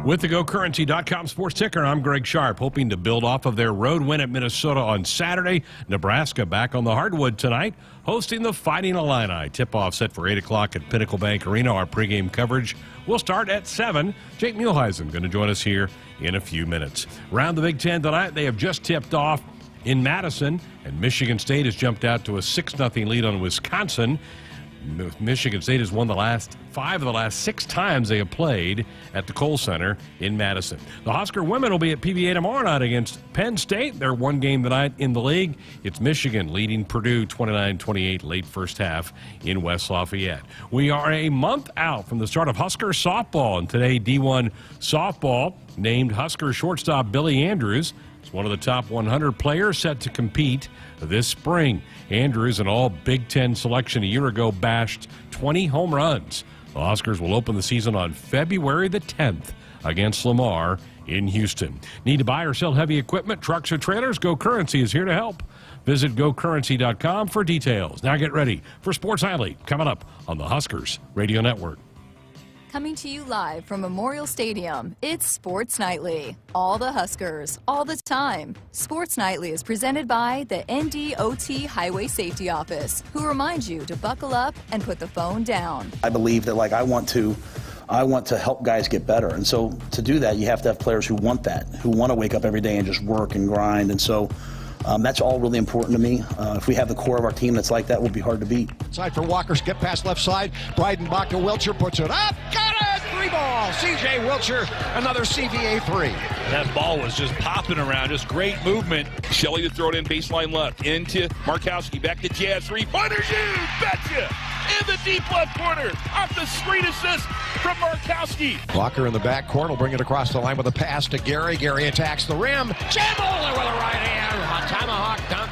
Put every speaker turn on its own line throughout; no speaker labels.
With the GoCurrency.com sports ticker, I'm Greg Sharpe, hoping to build off of their road win at Minnesota on Saturday. Nebraska back on the hardwood tonight, hosting the Fighting Illini. Tip-off set for 8 o'clock at Pinnacle Bank Arena. Our pregame coverage will start at 7. Jake Muhleisen going to join us here in a few minutes. Around the Big Ten tonight, they have just tipped off in Madison, and Michigan State has jumped out to a 6-0 lead on Wisconsin. Michigan State has won the last 5 of the last 6 times they have played at the Kohl Center in Madison. The Husker women will be at PBA tomorrow night against Penn State. They're one game tonight in the league. It's Michigan leading Purdue 29-28 late first half in West Lafayette. We are a month out from the start of Husker softball, and today D1 softball named Husker shortstop Billy Andrews is one of the top 100 players set to compete this spring. Andrews, an all Big Ten selection a year ago, bashed 20 home runs. The Huskers will open the season on February the 10th against Lamar in Houston. Need to buy or sell heavy equipment, trucks or trailers? GoCurrency is here to help. Visit GoCurrency.com for details. Now get ready for Sports Nightly coming up on the Huskers Radio Network.
Coming to you live from Memorial Stadium, it's Sports Nightly. All the Huskers, all the time. Sports Nightly is presented by the NDOT Highway Safety Office, who reminds you to buckle up and put the phone down.
I believe that, I want to help guys get better. And so to do that, you have to have players who want that, who want to wake up every day and just work and grind. And so that's all really important to me. If we have the core of our team that's like that, we'll be hard to beat.
Side for Walker, skip past left side. Breidenbach to Wilcher, puts it up. Got it! 3-ball. C.J. Wilcher, another CVA 3.
That ball was just popping around. Just great movement. Shelley to throw it in baseline left. Into Markowski. Back to Jazz. 3-pointer. You betcha! In the deep left corner. Off the screen assist from Markowski.
Walker in the back corner will bring it across the line with a pass to Gary. Gary attacks the rim. Chamberlain with a right hand. A tomahawk dunk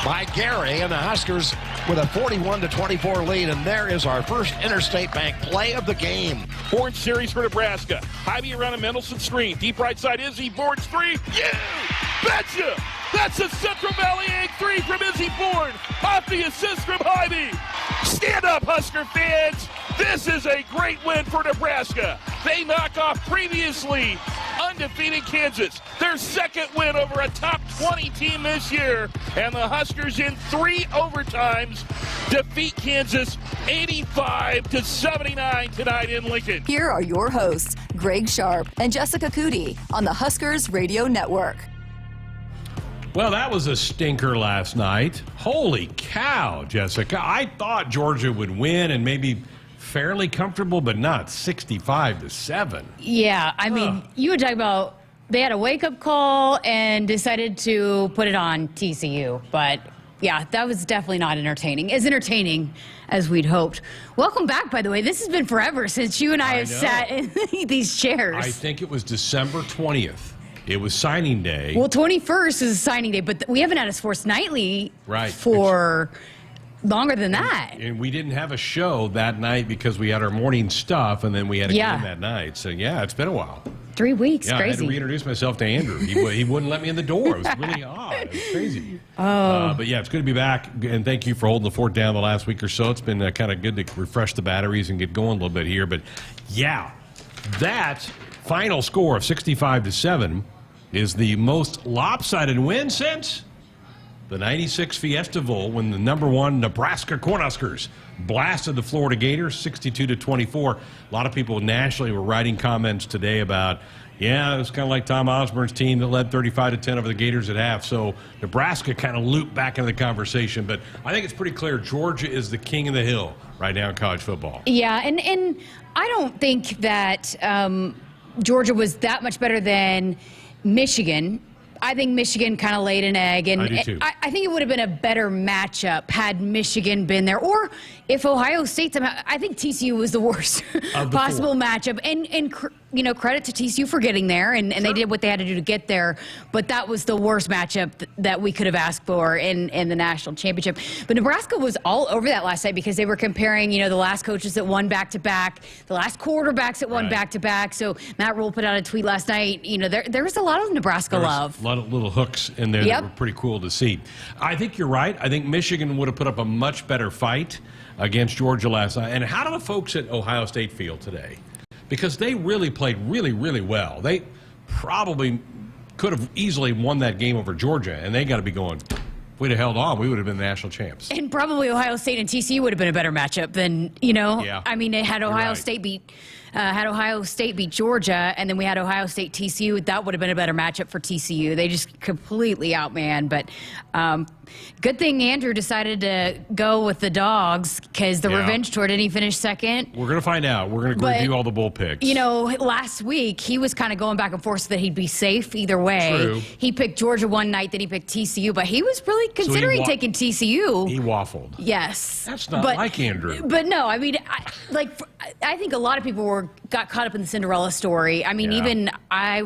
by Gary, and the Huskers with a 41-24 lead. And there is our first Interstate Bank play of the game.
Bourne series for Nebraska. Hyvee around a Mendelson screen. Deep right side, Izzy. Bourne's 3. You betcha! That's a Central Valley Egg 3 from Izzy Bourne. Off the assist from Hyvee. Stand up, Husker fans. This is a great win for Nebraska. They knock off previously undefeated Kansas, their second win over a top 20 team this year. And the Huskers in 3 overtimes defeat Kansas 85-79 tonight in Lincoln.
Here are your hosts, Greg Sharpe and Jessica Coody on the Huskers Radio Network.
Well, that was a stinker last night. Holy cow, Jessica. I thought Georgia would win and maybe fairly comfortable, but not 65-7.
Yeah, I mean, you were talking about they had a wake-up call and decided to put it on TCU. But, yeah, that was definitely not entertaining. As entertaining as we'd hoped. Welcome back, by the way. This has been forever since you and I have sat in these chairs.
I think it was December 20th. It was signing day.
Well, 21st is signing day, but we haven't had a Sports Nightly for longer than that.
And we didn't have a show that night because we had our morning stuff, and then we had a game that night. So, yeah, it's been a while.
3 weeks,
crazy. I had to reintroduce myself to Andrew. He wouldn't let me in the door. It was really odd. It was crazy. But, yeah, it's good to be back, and thank you for holding the fort down the last week or so. It's been kind of good to refresh the batteries and get going a little bit here. But, yeah, that final score of 65-7 is the most lopsided win since the 96 Fiesta Bowl, when the #1 Nebraska Cornhuskers blasted the Florida Gators 62-24. A lot of people nationally were writing comments today about, yeah, it was kind of like Tom Osborne's team that led 35-10 over the Gators at half. So Nebraska kind of looped back into the conversation. But I think it's pretty clear Georgia is the king of the hill right now in college football.
Yeah, and I don't think that Georgia was that much better than Michigan. I think Michigan kind of laid an egg, and
I do too.
I think it would have been a better matchup had Michigan been there, or if Ohio State somehow. I think TCU was the worst possible matchup, and credit to TCU for getting there, and they did what they had to do to get there. But that was the worst matchup that we could have asked for in the national championship. But Nebraska was all over that last night because they were comparing, the last coaches that won back-to-back, the last quarterbacks that won back-to-back. So Matt Rule put out a tweet last night. There was a lot of Nebraska love.
A lot of little hooks in there that were pretty cool to see. I think you're right. I think Michigan would have put up a much better fight against Georgia last night. And how do the folks at Ohio State feel today? because they really played really, really well. They probably could have easily won that game over Georgia, and they got to be going, if we'd have held on, we would have been the national champs.
And probably Ohio State and TCU would have been a better matchup than,
Yeah.
I mean, it had Ohio
right.
State beat Georgia, and then we had Ohio State TCU. That would have been a better matchup for TCU. They just completely outmanned. But good thing Andrew decided to go with the Dogs, because the revenge tour, didn't he finish second?
We're going to find out. We're going to review all the bull picks.
Last week he was kind of going back and forth so that he'd be safe either way.
True.
He picked Georgia one night, then he picked TCU, but he was really considering taking TCU.
He waffled.
Yes.
That's not like Andrew.
But no, I mean, I think a lot of people got caught up in the Cinderella story. I mean, even I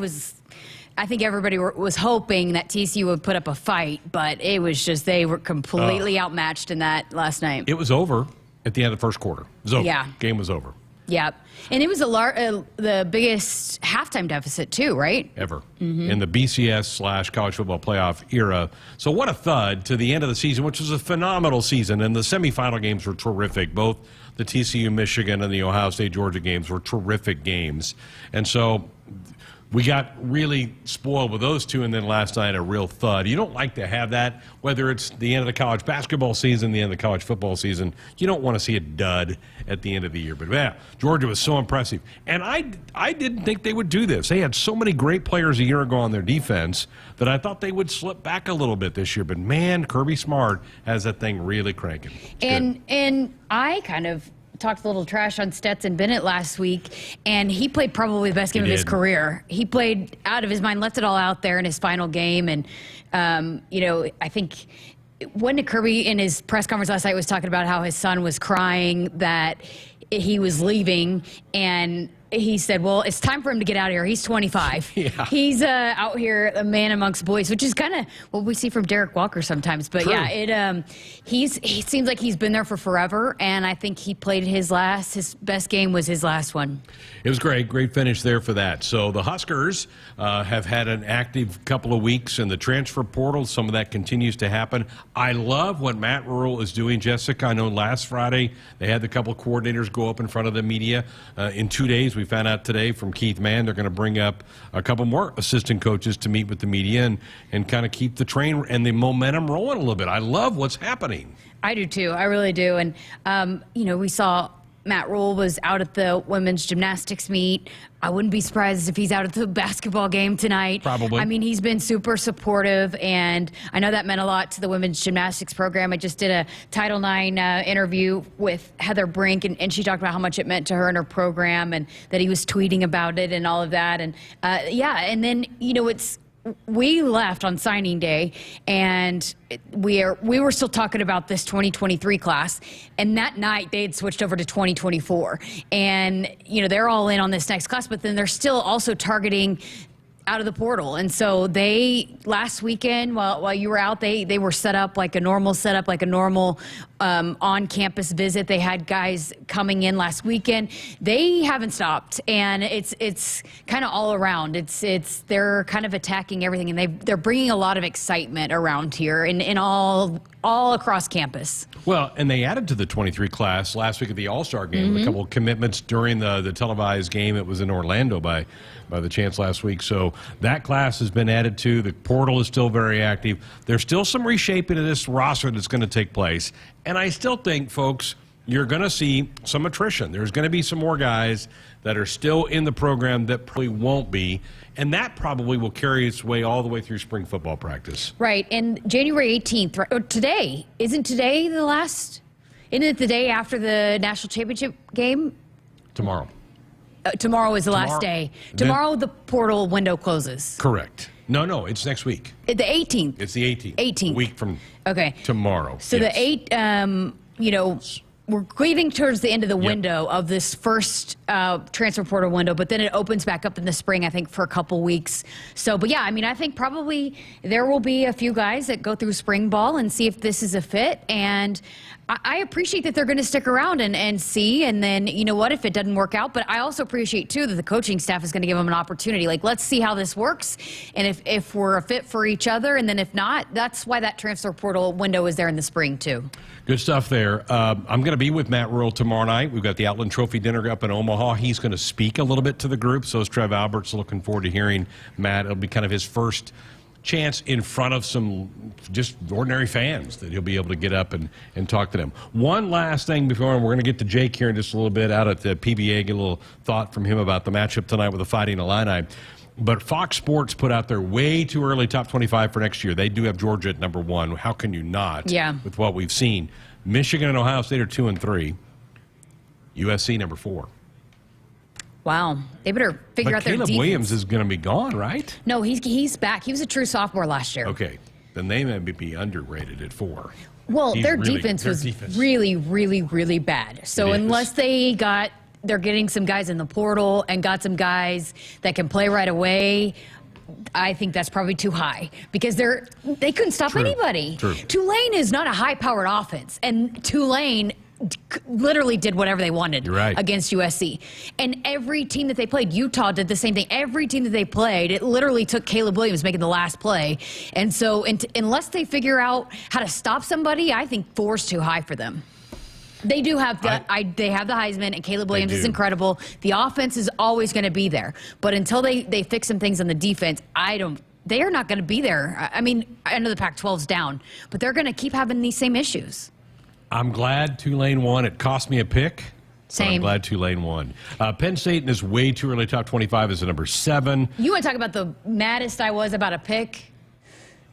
think everybody was hoping that TCU would put up a fight, but it was just they were completely outmatched in that last night.
It was over at the end of the first quarter. It was over.
Yeah.
Game was over.
Yeah. And it was the biggest halftime deficit too, right?
Ever. In the BCS/college football playoff era. So what a thud to the end of the season, which was a phenomenal season. And the semifinal games were terrific. Both the TCU, Michigan, and the Ohio State, Georgia games were terrific games. And so we got really spoiled with those two, and then last night a real thud. You don't like to have that, whether it's the end of the college basketball season, the end of the college football season. You don't want to see a dud at the end of the year. But, man, Georgia was so impressive. And I didn't think they would do this. They had so many great players a year ago on their defense that I thought they would slip back a little bit this year. But, man, Kirby Smart has that thing really cranking.
And I kind of talked a little trash on Stetson Bennett last week, and he played probably the best game of his career. He played out of his mind, left it all out there in his final game. And, I think when Kirby in his press conference last night was talking about how his son was crying that he was leaving, and he said, well, it's time for him to get out of here. He's 25.
Yeah.
He's out here a man amongst boys, which is kind of what we see from Derek Walker sometimes. But
True.
yeah, he seems like he's been there for forever, and I think he played his best game was his last one.
It was great finish there for that. So the Huskers have had an active couple of weeks in the transfer portal. Some of that continues to happen. I love what Matt Rule is doing, Jessica. I know last Friday they had the couple of coordinators go up in front of the media. In 2 days, we found out today from Keith Mann, they're going to bring up a couple more assistant coaches to meet with the media and kind of keep the train and the momentum rolling a little bit. I love what's happening.
I do too. I really do. And, we saw Matt Rule was out at the women's gymnastics meet. I wouldn't be surprised if he's out at the basketball game tonight.
Probably.
I mean, he's been super supportive, and I know that meant a lot to the women's gymnastics program. I just did a Title IX interview with Heather Brink, and she talked about how much it meant to her and her program, and that he was tweeting about it and all of that. And, and then, we left on signing day, and we were still talking about this 2023 class, and that night they had switched over to 2024, and they're all in on this next class, but then they're still also targeting out of the portal. And so they last weekend while you were out, they were set up like a normal on-campus visit. They had guys coming in last weekend. They haven't stopped, and it's kind of all around. They're kind of attacking everything, and they're bringing a lot of excitement around here in all across campus.
Well, and they added to the 23 class last week at the All-Star game, a couple of commitments during the televised game. It was in Orlando by the chance last week. So that class has been added to. The portal is still very active. There's still some reshaping of this roster that's going to take place. And I still think, folks, you're going to see some attrition. There's going to be some more guys that are still in the program that probably won't be. And that probably will carry its way all the way through spring football practice.
Right. And January 18th, right, or today, isn't today the last? Isn't it the day after the national championship game?
Tomorrow.
Tomorrow is the last day. Tomorrow the portal window closes.
Correct. No, it's next week.
The 18th.
It's the 18th.
18th.
A week from
Okay.
tomorrow.
So
yes.
the 8, we're getting towards the end of the window of this first transfer portal window, but then it opens back up in the spring, I think, for a couple weeks. So, but yeah, I mean, I think probably there will be a few guys that go through spring ball and see if this is a fit. And I appreciate that they're going to stick around and see, and then, you know what, if it doesn't work out. But I also appreciate, too, that the coaching staff is going to give them an opportunity. Like, let's see how this works, and if we're a fit for each other, and then if not, that's why that transfer portal window is there in the spring, too.
Good stuff there. I'm going to to be with Matt Rule tomorrow night. We've got the Outland Trophy dinner up in Omaha. He's going to speak a little bit to the group. So is Trev Alberts. Looking forward to hearing Matt. It'll be kind of his first chance in front of some just ordinary fans that he'll be able to get up and talk to them. One last thing before we're going to get to Jake here in just a little bit out at the PBA, get a little thought from him about the matchup tonight with the Fighting Illini. But Fox Sports put out their way too early top 25 for next year. They do have Georgia at number 1. How can you not?
Yeah. With
what we've seen. Michigan and Ohio State are 2 and 3. USC number 4.
Wow. They better figure out their defense.
Caleb Williams is going to be gone, right?
No, he's back. He was a true sophomore last year.
Okay. Then they may be underrated at 4.
Well, their defense was really, really, really bad. So unless they're getting some guys in the portal and got some guys that can play right away, I think that's probably too high because they couldn't stop anybody.
True.
Tulane is not a high-powered offense, and Tulane literally did whatever they wanted against USC. And every team that they played, Utah did the same thing. Every team that they played, it literally took Caleb Williams making the last play. And so unless they figure out how to stop somebody, I think 4's too high for them. They do have they have the Heisman, and Caleb Williams is incredible. The offense is always going to be there. But until they fix some things on the defense, they are not going to be there. I mean, I know the Pac-12's down, but they're going to keep having these same issues.
I'm glad Tulane won. It cost me a pick.
Same.
I'm glad Tulane won. Penn State is way too early. Top 25 is the number 7.
You want to talk about the maddest I was about a pick?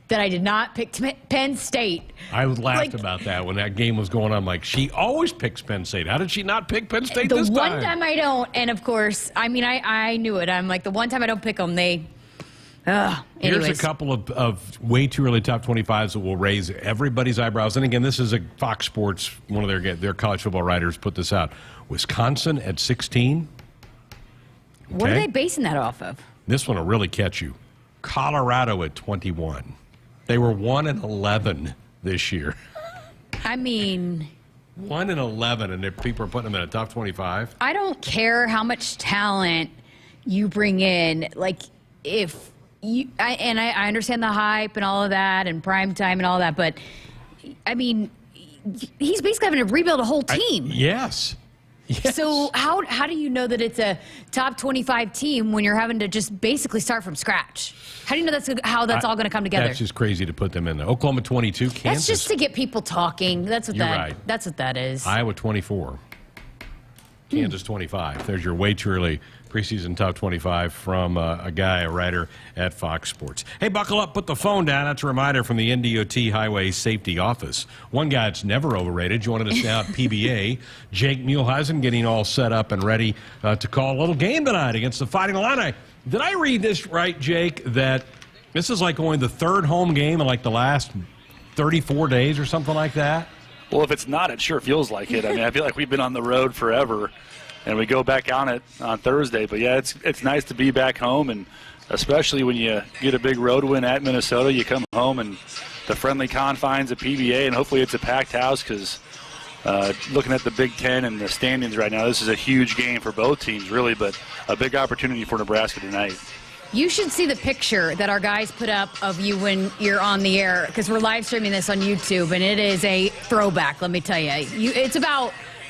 That I did not pick Penn State.
I laughed about that when that game was going on. I'm like, she always picks Penn State. How did she not pick Penn State this time?
The one time I don't, and of course, I mean, I knew it. I'm like, the one time I don't pick them,
Here's a couple of way too early top 25s that will raise everybody's eyebrows. And again, this is a Fox Sports, one of their college football writers put this out. Wisconsin at 16. Okay.
What are they basing that off of?
This one will really catch you. Colorado at 21. They were 1 and 11 this year.
I mean,
1 and 11, and people are putting them in a top 25.
I don't care how much talent you bring in. Like, if you, I understand the hype and all of that, and prime time and all that, but I mean, he's basically having to rebuild a whole team.
Yes.
So how do you know that it's a top 25 team when you're having to just basically start from scratch? How do you know how that's all going to come together?
That's just crazy to put them in there. Oklahoma 22, Kansas.
That's just to get people talking. That's what That's what that is.
Iowa 24, Kansas 25. There's your way too early preseason top 25 from a writer at Fox Sports. Hey, buckle up, put the phone down. That's a reminder from the NDOT Highway Safety Office. One guy that's never overrated, joining us now at PBA, Jake Muhleisen, getting all set up and ready to call a little game tonight against the Fighting Illini. Did I read this right, Jake, that this is like only the 3rd home game in like the last 34 days or something like that?
Well, if it's not, it sure feels like it. I mean, I feel like we've been on the road forever. And we go back on it on Thursday. But, yeah, it's nice to be back home, and especially when you get a big road win at Minnesota, you come home and the friendly confines of PBA, and hopefully it's a packed house because looking at the Big Ten and the standings right now, this is a huge game for both teams, really, but a big opportunity for Nebraska tonight.
You should see the picture that our guys put up of you when you're on the air, because we're live streaming this on YouTube, and it is a throwback, let me tell you.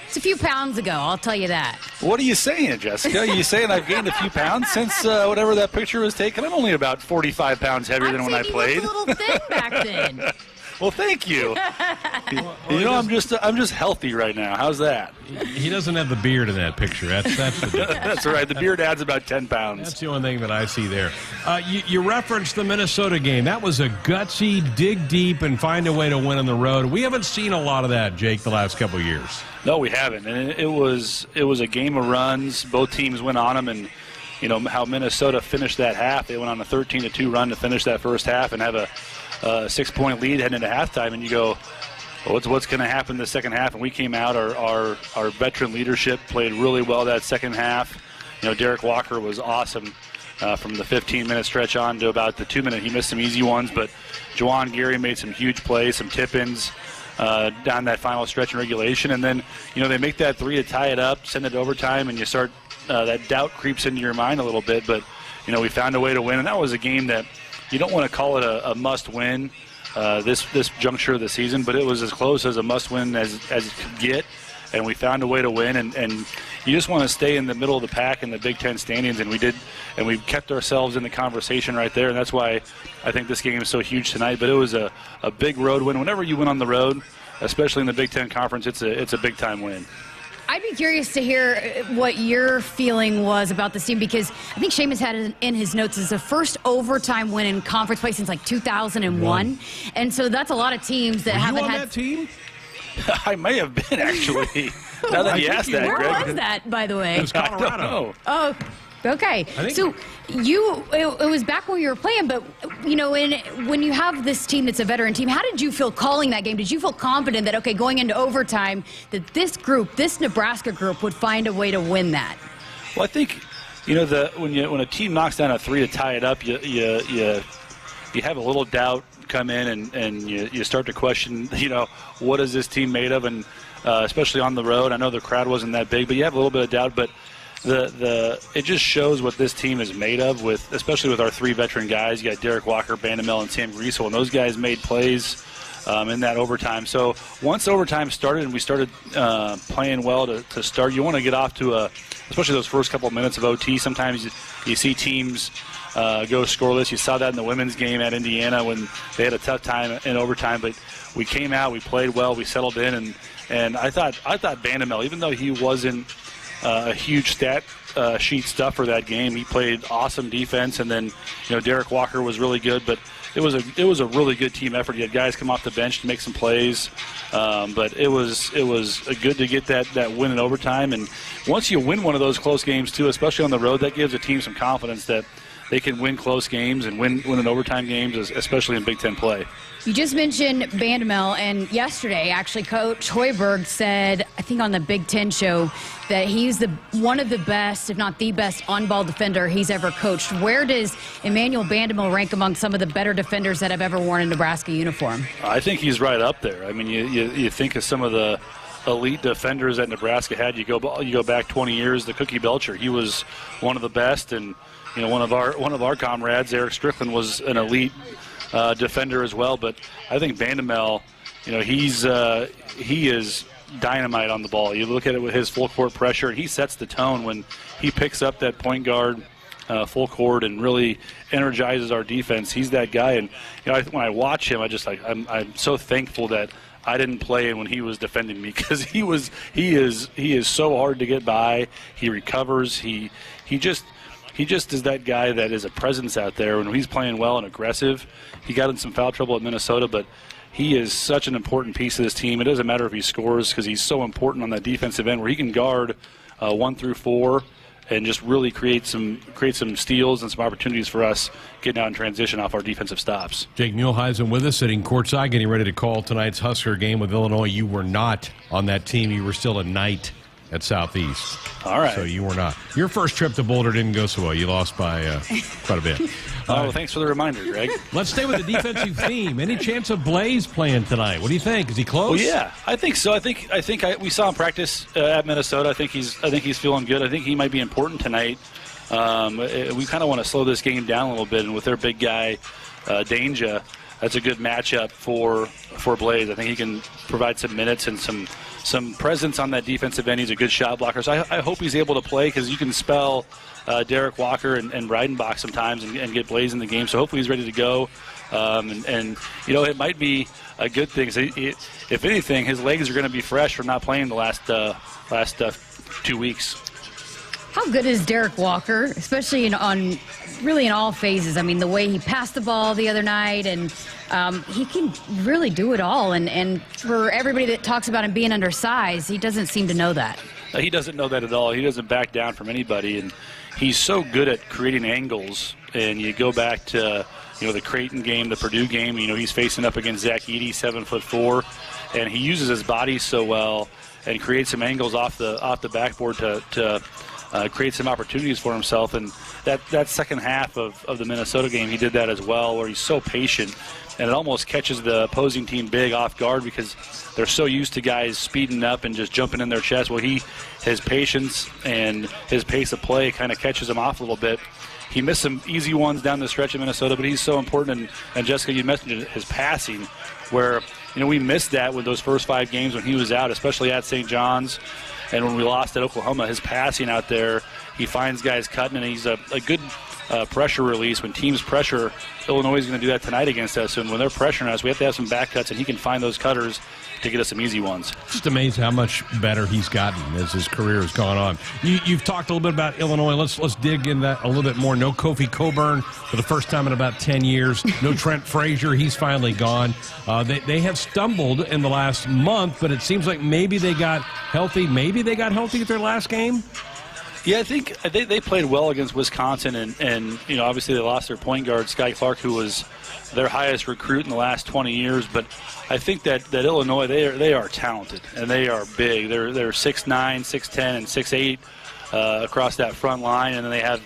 It's a few pounds ago, I'll tell you that.
What are you saying, Jessica? Are you saying I've gained a few pounds since whatever that picture was taken? I'm only about 45 pounds heavier than when I played.
You looked a little thin back then.
Well, thank you. I'm just healthy right now. How's that?
He doesn't have the beard in that picture. That's the difference.
That's right. The beard adds about 10 pounds.
That's the only thing that I see there. You referenced the Minnesota game. That was a gutsy, dig deep, and find a way to win on the road. We haven't seen a lot of that, Jake, the last couple of years.
No, we haven't. And it was a game of runs. Both teams went on them, and you know how Minnesota finished that half. They went on a 13-2 run to finish that first half and have a 6-point lead heading into halftime. And you go, well, what's going to happen the second half? And we came out. Our veteran leadership played really well that second half. You know, Derek Walker was awesome from the 15-minute stretch on to about the 2-minute. He missed some easy ones, but Juwan Gary made some huge plays, some tip-ins down that final stretch in regulation. And then, you know, they make that 3 to tie it up, send it to overtime, and you start that doubt creeps into your mind a little bit. But, you know, we found a way to win, and that was a game that you don't want to call it a must-win this juncture of the season, but it was as close as a must-win as it could get. and we found a way to win. And you just want to stay in the middle of the pack in the Big Ten standings, and we did, and we kept ourselves in the conversation right there. And that's why I think this game is so huge tonight. But it was a big road win. Whenever you win on the road, especially in the Big Ten Conference, it's a big-time win.
I'd be curious to hear what your feeling was about this team, because I think Seamus had it in his notes as the first overtime win in conference play since like 2001. And so that's a lot of teams that haven't
on
had.
that team?
I may have been, actually. Now that you asked that,
Where
Greg.
was that, by the way?
It was Colorado.
I don't know.
Oh, okay. So it was back when you were playing, but when you have this team that's a veteran team, how did you feel calling that game? Did you feel confident that, okay, going into overtime, that this Nebraska group would find a way to win that?
Well, I think when a team knocks down a three to tie it up, you have a little doubt come in, and you start to question, what is this team made of, and especially on the road. I know the crowd wasn't that big, but you have a little bit of doubt. But it just shows what this team is made of, especially with our three veteran guys. You got Derek Walker, Bandamel, and Sam Griesel, and those guys made plays in that overtime. So once overtime started and we started playing well to start, you want to get off to especially those first couple of minutes of OT. Sometimes you see teams go scoreless. You saw that in the women's game at Indiana when they had a tough time in overtime. But we came out, we played well, we settled in, and I thought Bandamel, even though he wasn't a huge stat sheet stuffer that game, he played awesome defense. And then Derek Walker was really good, but it was a really good team effort. You had guys come off the bench to make some plays, but it was good to get that win in overtime. And once you win one of those close games too, especially on the road, that gives a team some confidence that they can win close games and win in overtime games, especially in Big Ten play.
You just mentioned Bandamel, and yesterday, actually, Coach Hoiberg said, I think on the Big Ten show, that he's one of the best, if not the best, on-ball defender he's ever coached. Where does Emmanuel Bandamel rank among some of the better defenders that have ever worn a Nebraska uniform?
I think he's right up there. I mean, you think of some of the elite defenders that Nebraska had. You go back 20 years. The Cookie Belcher, he was one of the best, and one of our comrades, Eric Strickland, was an elite defender as well. But I think Bandamel, he is dynamite on the ball. You look at it with his full court pressure, and he sets the tone when he picks up that point guard full court and really energizes our defense. He's that guy, and when I watch him, I'm so thankful that I didn't play when he was defending me, because he is so hard to get by. He recovers. He just is that guy that is a presence out there. When he's playing well and aggressive, he got in some foul trouble at Minnesota, but he is such an important piece of this team. It doesn't matter if he scores, because he's so important on that defensive end where he can guard 1 through 4 and just really create some steals and some opportunities for us getting out in transition off our defensive stops.
Jake Muhleisen with us, sitting courtside, getting ready to call tonight's Husker game with Illinois. You were not on that team. You were still a Knight at Southeast.
All right.
So you were not. Your first trip to Boulder didn't go so well. You lost by quite a bit.
Thanks for the reminder, Greg.
Let's stay with the defensive theme. Any chance of Blaze playing tonight? What do you think? Is he close?
Well, yeah, I think so. We saw him practice at Minnesota. I think he's feeling good. I think he might be important tonight. We kind of want to slow this game down a little bit, and with their big guy, Danger, that's a good matchup for Blaze. I think he can provide some minutes and some presence on that defensive end. He's a good shot blocker. So I hope he's able to play, because you can spell Derek Walker and Breidenbach sometimes and get Blaze in the game. So hopefully he's ready to go. It might be a good thing. So if anything, his legs are going to be fresh from not playing the last 2 weeks.
How good is Derek Walker, especially in all phases? I mean, the way he passed the ball the other night, and he can really do it all. And for everybody that talks about him being undersized, he doesn't seem to know that.
He doesn't know that at all. He doesn't back down from anybody, and he's so good at creating angles. And you go back to the Creighton game, the Purdue game. He's facing up against Zach Edey, 7'4", and he uses his body so well and creates some angles off the backboard to create some opportunities for himself. And that second half of the Minnesota game, he did that as well, where he's so patient, and it almost catches the opposing team big off guard, because they're so used to guys speeding up and just jumping in their chest. Well, his patience and his pace of play kind of catches him off a little bit. He missed some easy ones down the stretch in Minnesota, but he's so important. And Jessica, you mentioned his passing, where we missed that with those first 5 games when he was out, especially at St. John's. And when we lost at Oklahoma, his passing out there, he finds guys cutting, and he's a good pressure release. When teams pressure, Illinois is going to do that tonight against us. And when they're pressuring us, we have to have some back cuts, and he can find those cutters to get us some easy ones.
Just amazed how much better he's gotten as his career has gone on. You've talked a little bit about Illinois. Let's dig in that a little bit more. No Kofi Coburn for the first time in about 10 years. No Trent Frazier. He's finally gone. They have stumbled in the last month, but it seems like maybe they got healthy. Maybe they got healthy at their last game.
Yeah, I think they played well against Wisconsin, and obviously they lost their point guard, Sky Clark, who was their highest recruit in the last 20 years. But I think that Illinois, they are talented, and they are big. They're 6'9", 6'10", and 6'8", across that front line. And then they have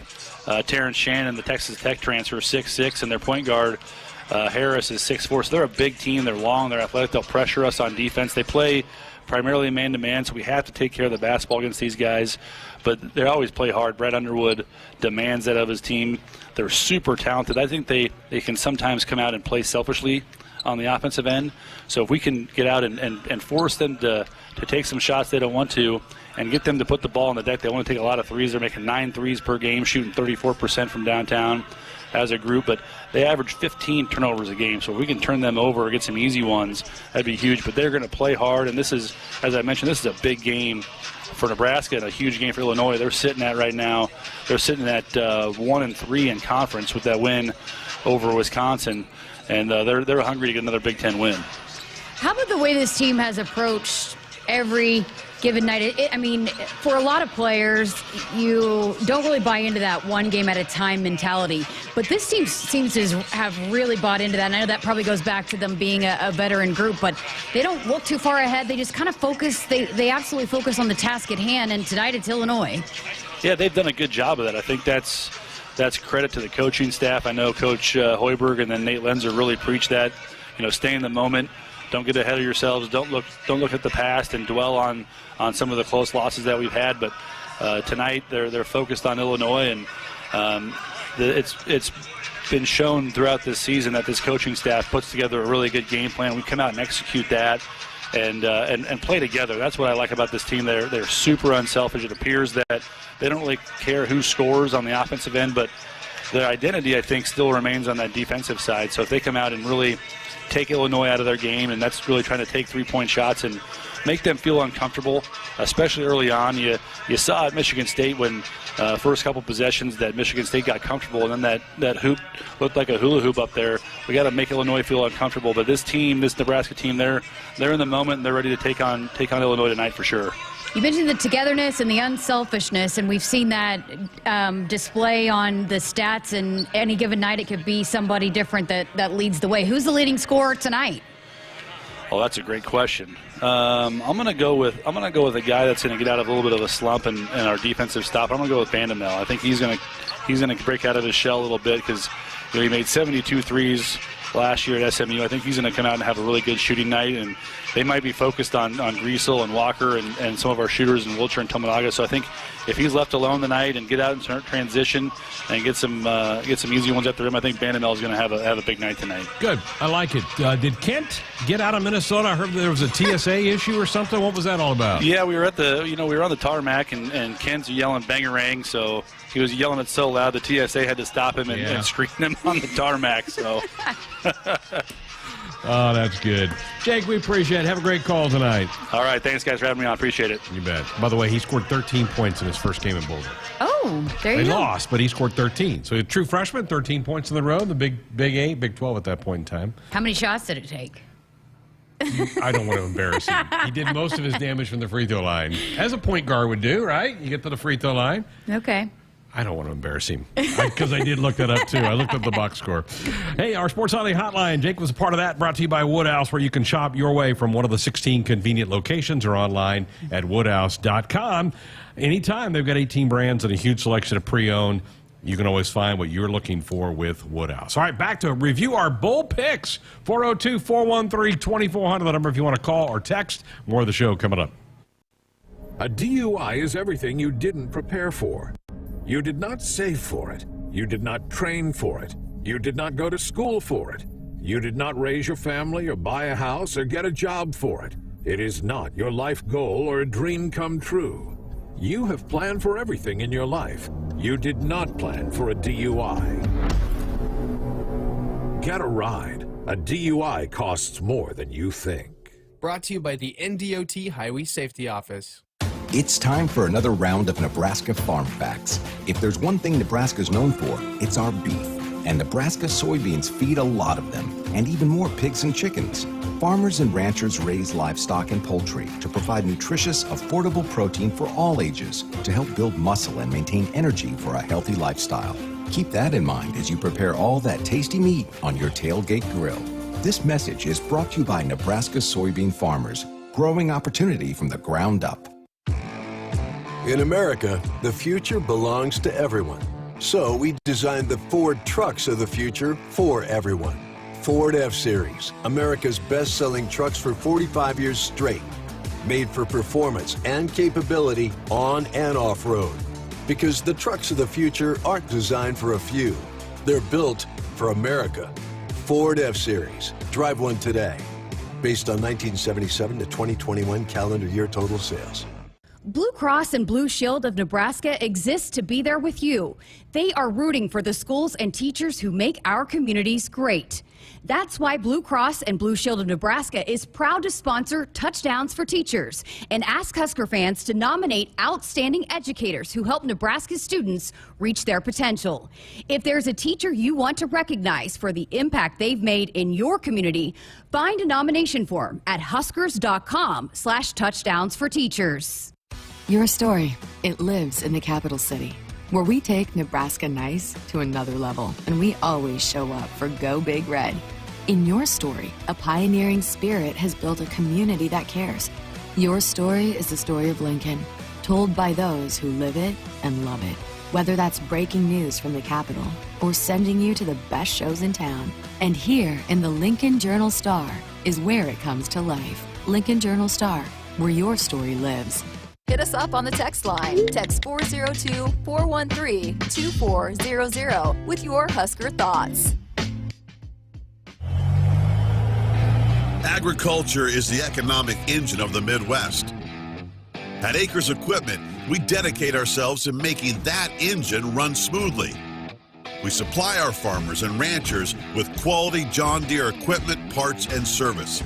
Terrence Shannon, the Texas Tech transfer, 6'6", and their point guard, Harris, is 6'4". So they're a big team. They're long. They're athletic. They'll pressure us on defense. They play primarily man-to-man, so we have to take care of the basketball against these guys. But they always play hard. Brett Underwood demands that of his team. They're super talented. I think they can sometimes come out and play selfishly on the offensive end. So if we can get out and force them to take some shots they don't want to and get them to put the ball on the deck, they want to take a lot of threes. They're making 9 threes per game, shooting 34% from downtown as a group, but they average 15 turnovers a game. So if we can turn them over or get some easy ones, that'd be huge. But they're going to play hard, and this is, as I mentioned, this is a big game for Nebraska and a huge game for Illinois. They're sitting at right now, they're sitting at 1-3 in conference with that win over Wisconsin, and they're hungry to get another Big Ten win.
How about the way this team has approached every given night? I mean, for a lot of players, you don't really buy into that one game at a time mentality. But this team seems to have really bought into that. And I know that probably goes back to them being a veteran group, but they don't look too far ahead. They just kind of focus. They absolutely focus on the task at hand. And tonight it's Illinois.
Yeah, they've done a good job of that. I think that's credit to the coaching staff. I know Coach Hoiberg and then Nate Lenzer really preach that. Stay in the moment. Don't get ahead of yourselves. Don't look at the past and dwell on some of the close losses that we've had. But tonight they're focused on Illinois, and it's been shown throughout this season that this coaching staff puts together a really good game plan. We come out and execute that and play together. That's what I like about this team. They're super unselfish. It appears that they don't really care who scores on the offensive end, but their identity, I think, still remains on that defensive side. So if they come out and really take Illinois out of their game, and that's really trying to take three-point shots and make them feel uncomfortable, especially early on. You saw at Michigan State when first couple possessions that Michigan State got comfortable, and then that hoop looked like a hula hoop up there. We got to make Illinois feel uncomfortable. But this team, this Nebraska team, they're in the moment, and they're ready to take on Illinois tonight for sure.
You mentioned the togetherness and the unselfishness, and we've seen that display on the stats, and any given night it could be somebody different that leads the way. Who's the leading scorer tonight?
Oh, that's a great question. I'm gonna go with a guy that's gonna get out of a little bit of a slump and our defensive stop. I'm gonna go with Bandamel. I think he's gonna break out of his shell a little bit because he made 72 threes last year at SMU. I think he's going to come out and have a really good shooting night, and they might be focused on Griesel and Walker and some of our shooters in Wilcher and Tominaga. So I think if he's left alone tonight and get out and start transition and get some easy ones at the rim, I think Bandamel is going to have a big night tonight.
Good, I like it. Did Kent get out of Minnesota? I heard there was a TSA issue or something. What was that all about?
Yeah, we were on the tarmac and Kent's yelling bangarang, so he was yelling it so loud the TSA had to stop him and screen him on the tarmac. So.
Oh, that's good. Jake, we appreciate it. Have a great call tonight.
All right. Thanks, guys, for having me on. Appreciate it.
You bet. By the way, he scored 13 points in his first game in Boulder.
Oh, there you go.
They lost, but he scored 13. So a true freshman, 13 points in the row, the Big 8, Big 12 at that point in time.
How many shots did it take?
I don't want to embarrass him. He did most of his damage from the free throw line, as a point guard would do, right? You get to the free throw line.
Okay.
I don't want to embarrass him because I did look that up, too. I looked up the box score. Hey, our Sports Nightly Hotline. Jake was a part of that, brought to you by Woodhouse, where you can shop your way from one of the 16 convenient locations or online at woodhouse.com. Anytime. They've got 18 brands and a huge selection of pre-owned. You can always find what you're looking for with Woodhouse. All right, back to review our bull picks. 402-413-2400, the number if you want to call or text. More of the show coming up.
A DUI is everything you didn't prepare for. You did not save for it. You did not train for it. You did not go to school for it. You did not raise your family or buy a house or get a job for it. It is not your life goal or a dream come true. You have planned for everything in your life. You did not plan for a DUI. Get a ride. A DUI costs more than you think.
Brought to you by the NDOT Highway Safety Office.
It's time for another round of Nebraska Farm Facts. If there's one thing Nebraska's known for, it's our beef. And Nebraska soybeans feed a lot of them, and even more pigs and chickens. Farmers and ranchers raise livestock and poultry to provide nutritious, affordable protein for all ages to help build muscle and maintain energy for a healthy lifestyle. Keep that in mind as you prepare all that tasty meat on your tailgate grill. This message is brought to you by Nebraska soybean farmers, growing opportunity from the ground up.
In America, the future belongs to everyone. So we designed the Ford trucks of the future for everyone. Ford F-Series, America's best-selling trucks for 45 years straight. Made for performance and capability on and off-road. Because the trucks of the future aren't designed for a few. They're built for America. Ford F-Series. Drive one today. Based on 1977 to 2021 calendar year total sales.
Blue Cross and Blue Shield of Nebraska exists to be there with you. They are rooting for the schools and teachers who make our communities great. That's why Blue Cross and Blue Shield of Nebraska is proud to sponsor Touchdowns for Teachers and ask Husker fans to nominate outstanding educators who help Nebraska students reach their potential. If there's a teacher you want to recognize for the impact they've made in your community, find a nomination form at huskers.com/touchdownsforteachers.
Your story, it lives in the capital city, where we take Nebraska nice to another level, and we always show up for Go Big Red. In your story, a pioneering spirit has built a community that cares. Your story is the story of Lincoln, told by those who live it and love it. Whether that's breaking news from the Capitol or sending you to the best shows in town. And here in the Lincoln Journal-Star is where it comes to life. Lincoln Journal-Star, where your story lives.
Hit us up on the text line. Text 402-413-2400 with your Husker thoughts.
Agriculture is the economic engine of the Midwest. At Acres Equipment, we dedicate ourselves to making that engine run smoothly. We supply our farmers and ranchers with quality John Deere equipment, parts, and service.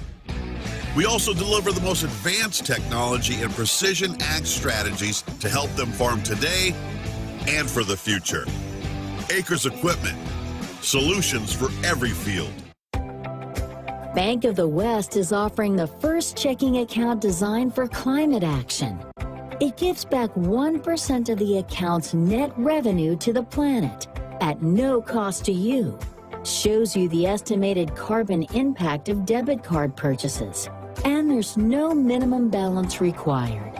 We also deliver the most advanced technology and precision ag strategies to help them farm today and for the future. Acres Equipment, solutions for every field.
Bank of the West is offering the first checking account designed for climate action. It gives back 1% of the account's net revenue to the planet at no cost to you. Shows you the estimated carbon impact of debit card purchases. And there's no minimum balance required.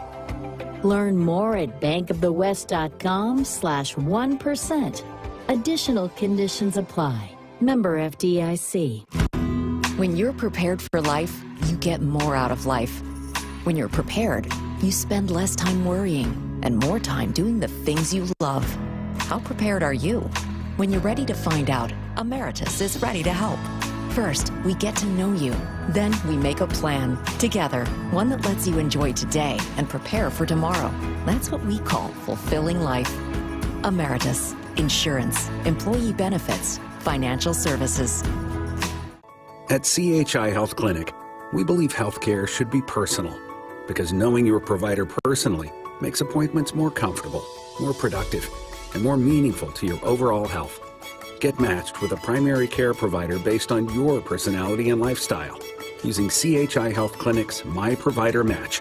Learn more at bankofthewest.com/1%. Additional conditions apply. Member FDIC.
When you're prepared for life, you get more out of life. When you're prepared, you spend less time worrying and more time doing the things you love. How prepared are you? When you're ready to find out, Emeritus is ready to help. First, we get to know you. Then we make a plan together, one that lets you enjoy today and prepare for tomorrow. That's what we call fulfilling life. Emeritus, insurance, employee benefits, financial services.
At CHI Health Clinic, we believe healthcare should be personal because knowing your provider personally makes appointments more comfortable, more productive, and more meaningful to your overall health. Get matched with a primary care provider based on your personality and lifestyle using CHI Health Clinic's My Provider Match.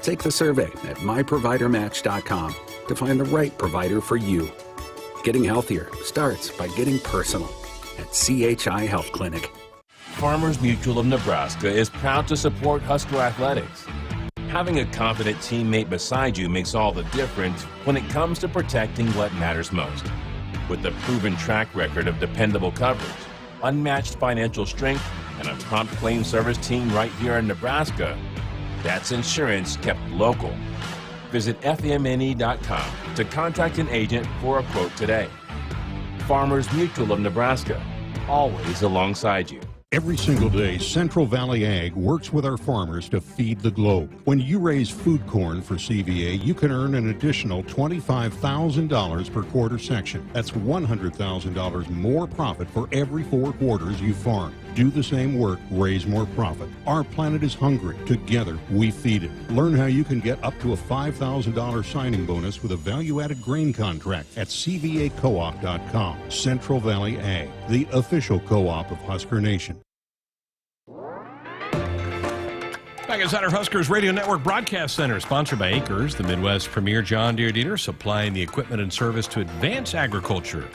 Take the survey at myprovidermatch.com to find the right provider for you. Getting healthier starts by getting personal at CHI Health Clinic.
Farmers Mutual of Nebraska is proud to support Husker athletics. Having a confident teammate beside you makes all the difference when it comes to protecting what matters most. With a proven track record of dependable coverage, unmatched financial strength, and a prompt claim service team right here in Nebraska, that's insurance kept local. Visit FMNE.com to contact an agent for a quote today. Farmers Mutual of Nebraska, always alongside you.
Every single day, Central Valley Ag works with our farmers to feed the globe. When you raise food corn for CVA, you can earn an additional $25,000 per quarter section. That's $100,000 more profit for every 4 quarters you farm. Do the same work, raise more profit. Our planet is hungry. Together, we feed it. Learn how you can get up to a $5,000 signing bonus with a value-added grain contract at CVAcoop.com. Central Valley Ag, the official co-op of Husker Nation.
Back inside our Huskers Radio Network Broadcast Center, sponsored by Acres, the Midwest's premier John Deere dealer, supplying the equipment and service to advance agriculture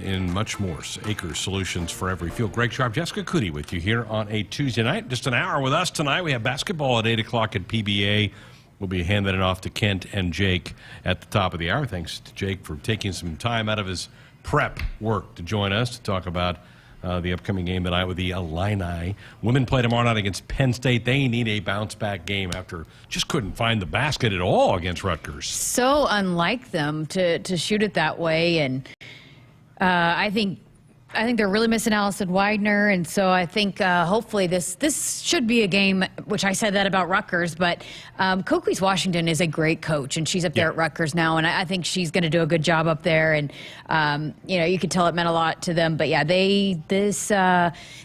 and much more. Acres, solutions for every field. Greg Sharpe, Jessica Coody with you here on a Tuesday night. Just an hour with us tonight. We have basketball at 8 o'clock at PBA. We'll be handing it off to Kent and Jake at the top of the hour. Thanks to Jake for taking some time out of his prep work to join us to talk about the upcoming game tonight with the Illini. Women play tomorrow night against Penn State. They need a bounce-back game after just couldn't find the basket at all against Rutgers.
So unlike them to shoot it that way, and I think they're really missing Allison Widener, and so I think hopefully this should be a game, which I said that about Rutgers, but Coquise Washington is a great coach, and she's up there at Rutgers now, and I think she's going to do a good job up there, and you can tell it meant a lot to them. But yeah,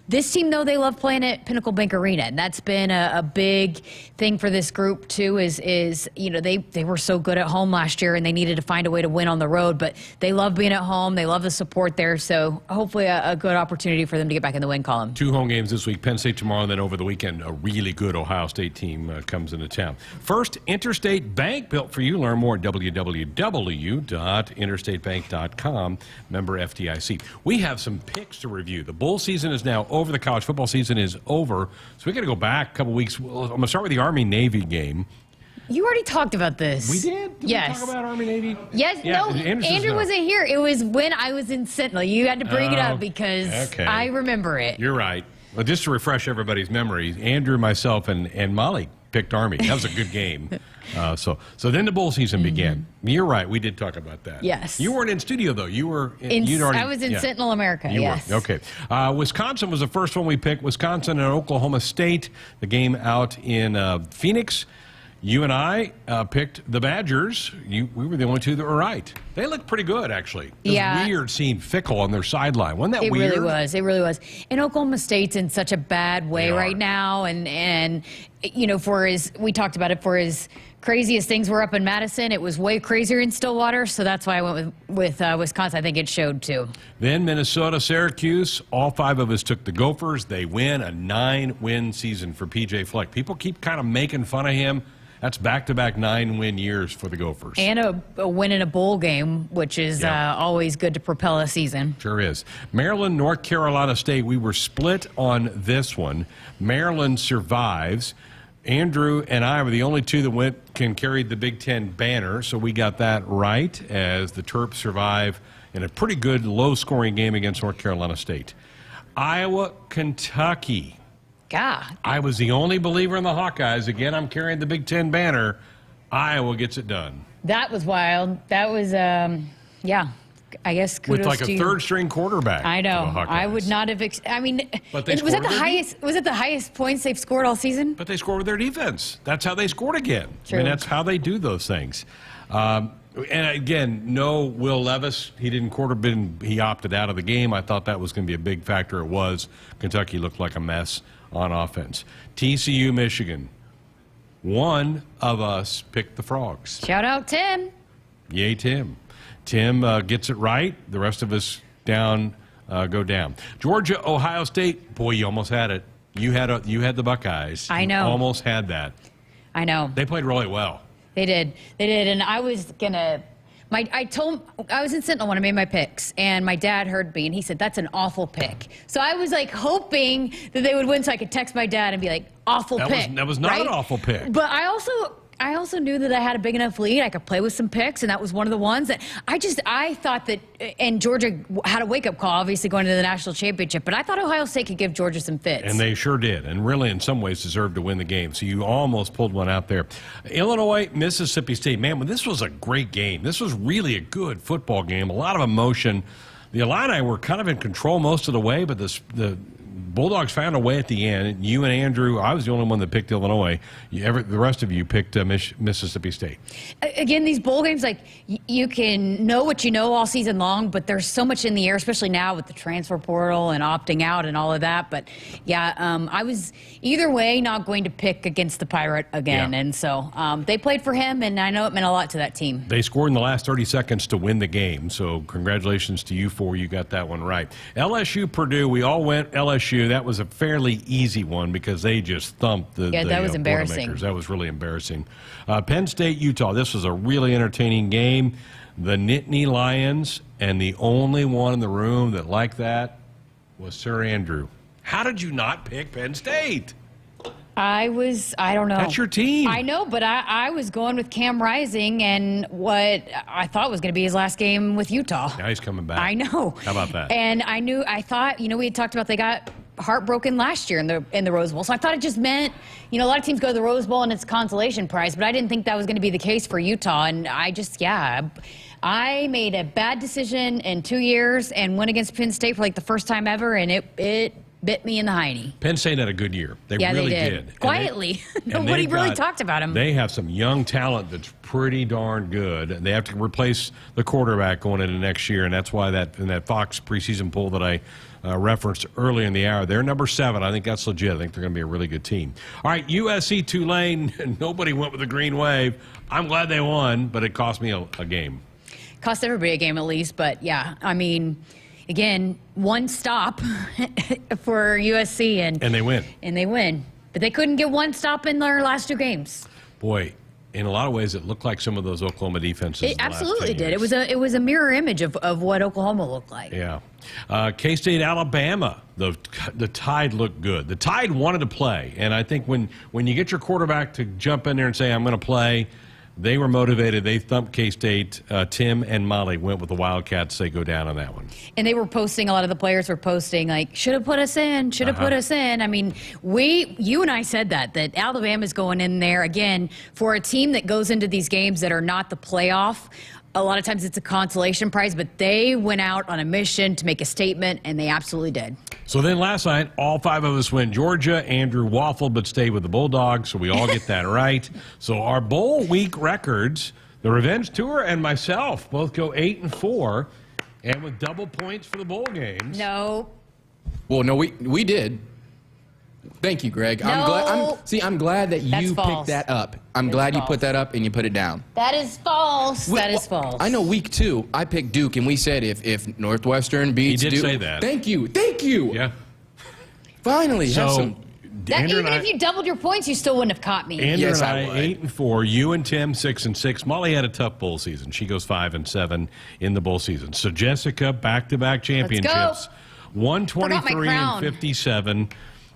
this team, though, they love playing at Pinnacle Bank Arena, and that's been a big thing for this group too. Is they were so good at home last year, and they needed to find a way to win on the road, but they love being at home. They love the support there, so hopefully a good opportunity for them to get back in the win column.
2 home games this week, Penn State tomorrow, and then over the weekend, a really good Ohio State team comes into town. First Interstate Bank, built for you. Learn more at www.interstatebank.com. Member FDIC. We have some picks to review. The bowl season is now over. The college football season is over. So we got to go back a couple weeks. I'm going to start with the Army-Navy game.
You already talked about this.
We did? Did
yes.
we talk about Army-Navy?
Yes.
Yeah,
no, Andrew wasn't here. It was when I was in Sentinel. You had to bring it up because I remember it.
You're right. Well, just to refresh everybody's memory, Andrew, myself, and Molly picked Army. That was a good game. So then the bowl season began. You're right. We did talk about that.
Yes.
You weren't in studio, though. You were
I was in Sentinel, America. Yes.
Were. Okay. Wisconsin was the first one we picked. Wisconsin and Oklahoma State. The game out in Phoenix. You and I picked the Badgers. We were the only two that were right. They looked pretty good, actually. It was weird seeing Fickle on their sideline. Wasn't that weird?
It really was. It really was. And Oklahoma State's in such a bad way right now. And we talked about it, for his craziest things were up in Madison. It was way crazier in Stillwater. So that's why I went with Wisconsin. I think it showed, too.
Then Minnesota, Syracuse. All 5 of us took the Gophers. They win a 9-win season for P.J. Fleck. People keep kind of making fun of him. That's back-to-back 9-win years for the Gophers.
And a win in a bowl game, which is always good to propel a season.
Sure is. Maryland, North Carolina State. We were split on this one. Maryland survives. Andrew and I were the only two that carried the Big Ten banner, so we got that right as the Terps survive in a pretty good low-scoring game against North Carolina State. Iowa, Kentucky.
God.
I was the only believer in the Hawkeyes. Again, I'm carrying the Big Ten banner. Iowa gets it done.
That was wild. That was, I guess kudos
with like a third-string quarterback.
I know. I would not have. But they was that the highest? Was it the highest points they've scored all season?
But they scored with their defense. That's how they scored again.
True.
I mean, that's how they do those things. And again, no Will Levis. He didn't he opted out of the game. I thought that was going to be a big factor. It was. Kentucky looked like a mess on offense. TCU, Michigan. One of us picked the Frogs.
Shout out Tim.
Yay, Tim. Tim gets it right. The rest of us go down. Georgia, Ohio State. Boy, you almost had it. You had the Buckeyes.
I know.
You almost had that.
I know.
They played really well.
They did. And I was gonna. I was in Sentinel when I made my picks, and my dad heard me, and he said, "That's an awful pick." So I was like hoping that they would win, so I could text my dad and be like, "Awful pick."
That was not an awful pick.
But I also knew that I had a big enough lead. I could play with some picks, and that was one of the ones that I thought that, and Georgia had a wake-up call, obviously, going to the national championship, but I thought Ohio State could give Georgia some fits.
And they sure did, and really, in some ways, deserved to win the game. So you almost pulled one out there. Illinois, Mississippi State. Man, this was a great game. This was really a good football game, a lot of emotion. The Illini were kind of in control most of the way, but the Bulldogs found a way at the end. You and Andrew, I was the only one that picked Illinois. The rest of you picked Mississippi State.
Again, these bowl games, like, you can know what you know all season long, but there's so much in the air, especially now with the transfer portal and opting out and all of that. But, yeah, I was either way not going to pick against the Pirate again. Yeah. And so they played for him, and I know it meant a lot to that team.
They scored in the last 30 seconds to win the game, so congratulations to you four. You got that one right. LSU, Purdue, we all went LSU. That was a fairly easy one because they just thumped the
that was embarrassing.
That was really embarrassing. Penn State, Utah. This was a really entertaining game. The Nittany Lions, and the only one in the room that liked that was Sir Andrew. How did you not pick Penn State?
I don't know.
That's your team.
I know, but I was going with Cam Rising and what I thought was going to be his last game with Utah.
Now he's coming back.
I know.
How about that?
And I thought, we had talked about they got heartbroken last year in the Rose Bowl. So I thought it just meant, a lot of teams go to the Rose Bowl and it's a consolation prize, but I didn't think that was going to be the case for Utah. And I made a bad decision in 2 years and went against Penn State for like the first time ever, and it bit me in the hiney.
Penn State had a good year. They really did.
Quietly. Nobody really talked about them.
They have some young talent that's pretty darn good. They have to replace the quarterback going into next year, and that's why in that Fox preseason poll that I referenced earlier in the hour, they're number 7. I think that's legit. I think they're going to be a really good team. All right, USC Tulane, nobody went with the green wave. I'm glad they won, but it cost me a game.
Cost everybody a game at least, but yeah, again, one stop for USC, and
they win.
And they win. But they couldn't get one stop in their last 2 games.
Boy, in a lot of ways, it looked like some of those Oklahoma defenses.
It absolutely did. It was a mirror image of what Oklahoma looked like.
Yeah. K-State, Alabama. The Tide looked good. The Tide wanted to play, and I think when you get your quarterback to jump in there and say, I'm going to play, they were motivated. They thumped K-State. Tim and Molly went with the Wildcats. They go down on that one.
And they were posting, a lot of the players were posting, like, should have put us in, should have put us in. You and I said that Alabama's going in there, again, for a team that goes into these games that are not the playoff. A lot of times it's a consolation prize, but they went out on a mission to make a statement, and they absolutely did.
So then last night, all 5 of us went Georgia. Andrew waffled but stayed with the Bulldogs, so we all get that right. So our bowl week records, the Revenge Tour and myself both go 8-4, and with double points for the bowl games.
No.
Well, no, we did. Thank you, Greg.
No.
I'm glad that you picked that up. I'm glad you put that up and you put it down.
That is false. That is false.
I know week 2, I picked Duke, and we said if Northwestern beats Duke.
He did say that.
Thank you.
Yeah.
Finally.
So,
even if you doubled your points, you still wouldn't have caught me.
Andrew and I 8-4. You and Tim 6-6. Molly had a tough bowl season. She goes 5-7 in the bowl season. So Jessica, back-to-back championships. 123-57.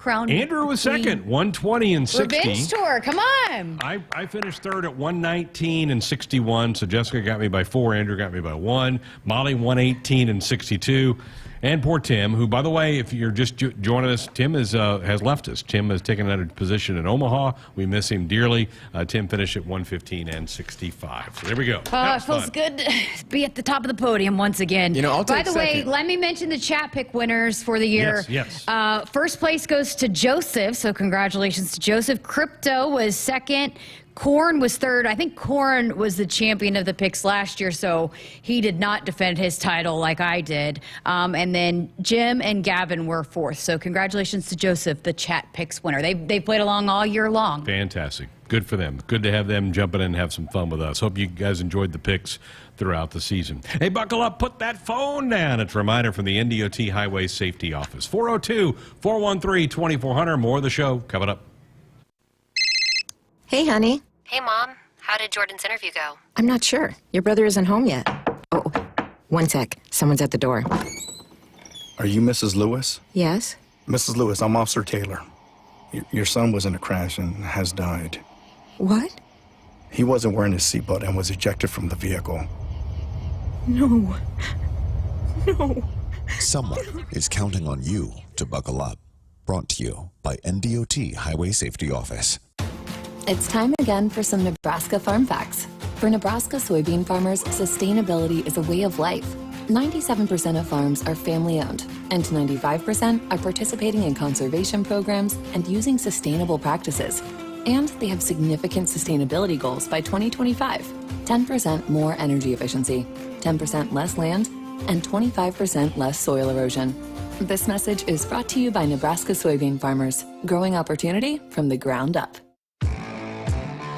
Andrew was second, 120-60.
Revenge Tour, come on.
I finished third at 119-61, so Jessica got me by 4, Andrew got me by 1, Molly 118-62, and poor Tim, who, by the way, if you're just joining us, Tim has left us. Tim has taken another position in Omaha. We miss him dearly. Tim finished at 115-65. So there we go.
It feels good to be at the top of the podium once again.
I'll take
By the way, let me mention the chat pick winners for the year.
Yes.
First place goes to Joseph, so congratulations to Joseph. Crypto was second. Korn was third. I think Korn was the champion of the picks last year, so he did not defend his title like I did. And then Jim and Gavin were fourth. So congratulations to Joseph, the chat picks winner. They played along all year long.
Fantastic. Good for them. Good to have them jumping in and have some fun with us. Hope you guys enjoyed the picks throughout the season. Hey, buckle up. Put that phone down. It's a reminder from the NDOT Highway Safety Office. 402-413-2400. More of the show coming up.
Hey, honey.
Hey, Mom. How did Jordan's interview go?
I'm not sure. Your brother isn't home yet. Oh, one sec. Someone's at the door.
Are you Mrs. Lewis?
Yes?
Mrs. Lewis, I'm Officer Taylor. Your son was in a crash and has died.
What?
He wasn't wearing his seatbelt and was ejected from the vehicle.
No. No.
Someone is counting on you to buckle up. Brought to you by NDOT Highway Safety Office.
It's time again for some Nebraska Farm Facts. For Nebraska soybean farmers, sustainability is a way of life. 97% of farms are family-owned, and 95% are participating in conservation programs and using sustainable practices. And they have significant sustainability goals by 2025. 10% more energy efficiency, 10% less land, and 25% less soil erosion. This message is brought to you by Nebraska soybean farmers, growing opportunity from the ground up.